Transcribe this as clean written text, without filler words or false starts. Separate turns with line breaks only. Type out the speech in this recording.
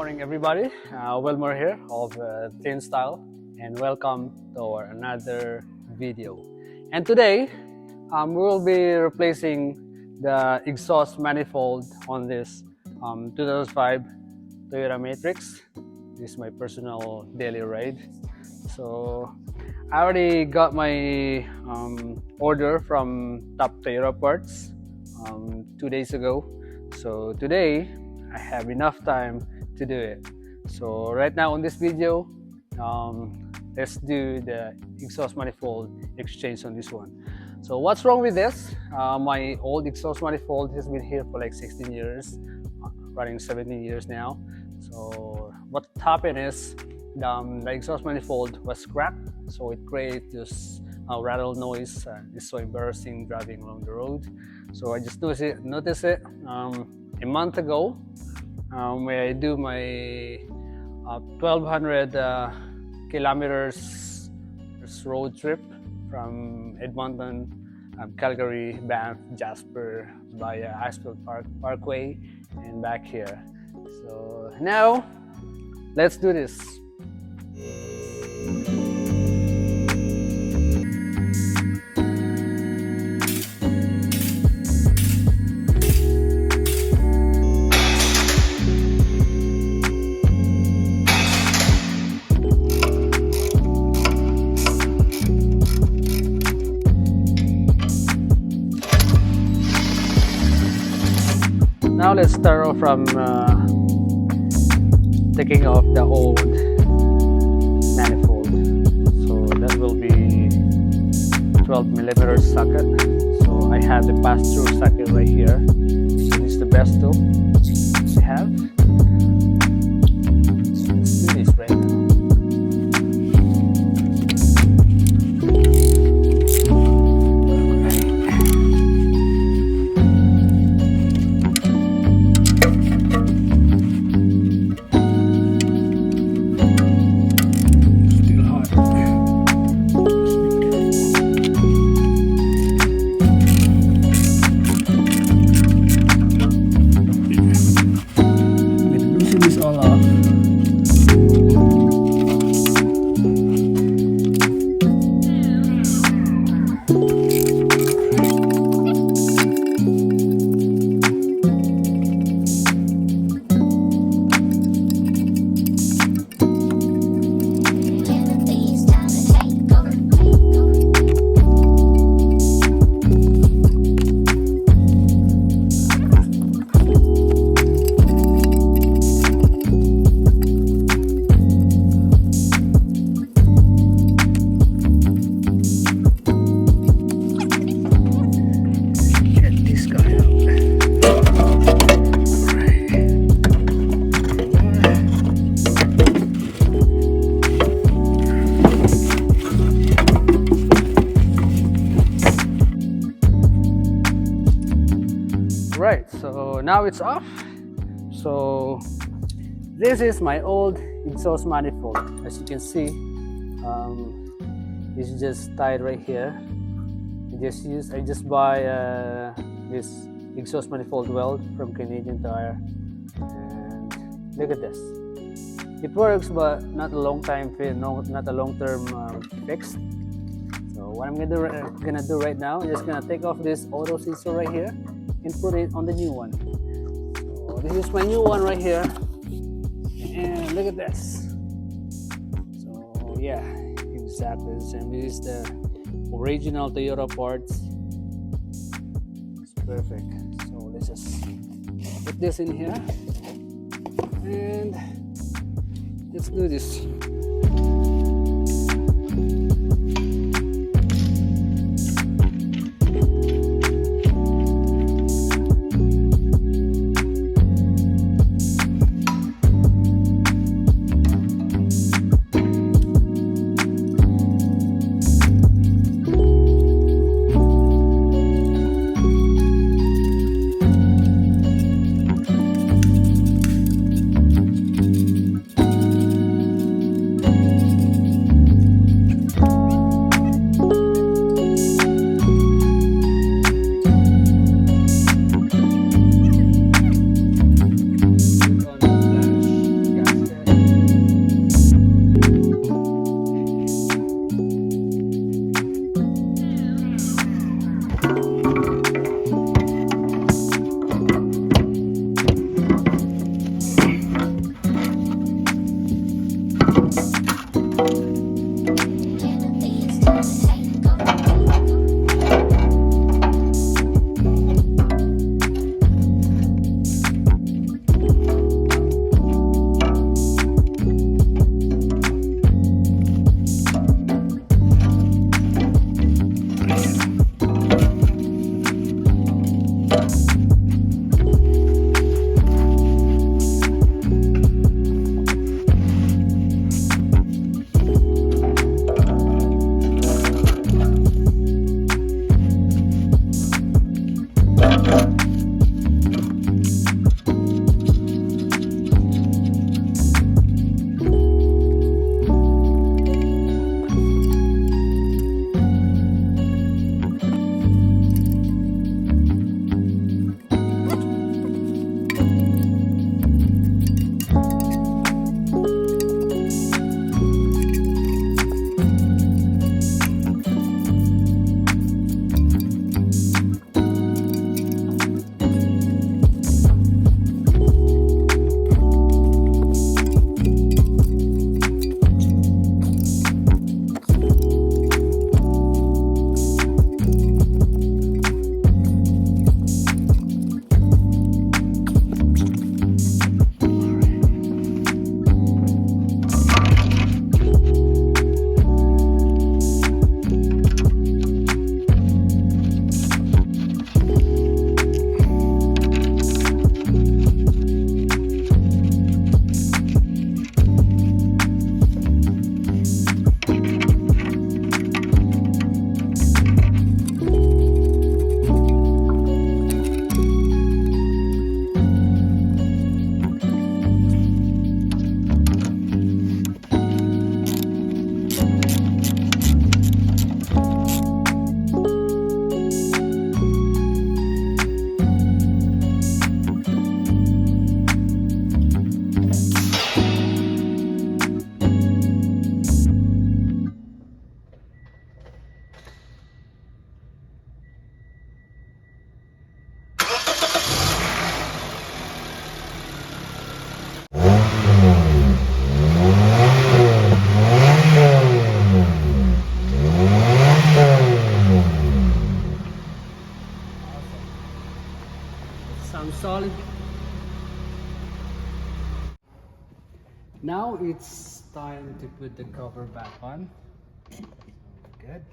morning, everybody. Wilmer here of Thin Style, and welcome to our another video. And today, we will be replacing the exhaust manifold on this 2005 Toyota Matrix. This is my personal daily ride. So I already got my order from Top Toyota Parts 2 days ago. So today I have enough time to do it. So right now on this video, let's do the exhaust manifold exchange on this one. So what's wrong with this? My old exhaust manifold has been here for like 16 years, running 17 years now. So what happened is the exhaust manifold was cracked, so it creates this rattle noise. It's so embarrassing driving along the road. So I just noticed it a month ago when I do my 1200 kilometers road trip from Edmonton, Calgary, Banff, Jasper via Asphalt Parkway and back here. So now let's do this. Now let's start off from taking off the old manifold. So that will be 12mm socket. So I have the pass-through socket right here. So this is the best tool we have. Let's do this right now. Right, so now it's off. So this is my old exhaust manifold. As you can see, it's just tied right here. I just buy this exhaust manifold weld from Canadian Tire, and look at this. It works, but not a long time fit, not a long-term fix. So what I'm gonna do right now is just gonna take off this auto sensor right here and put it on the new one. So this is my new one right here, and look at this. So yeah, exactly the same. This is the original Toyota parts. It's perfect. So let's just put this in here and let's do this. now it's time to put the cover back on. Good.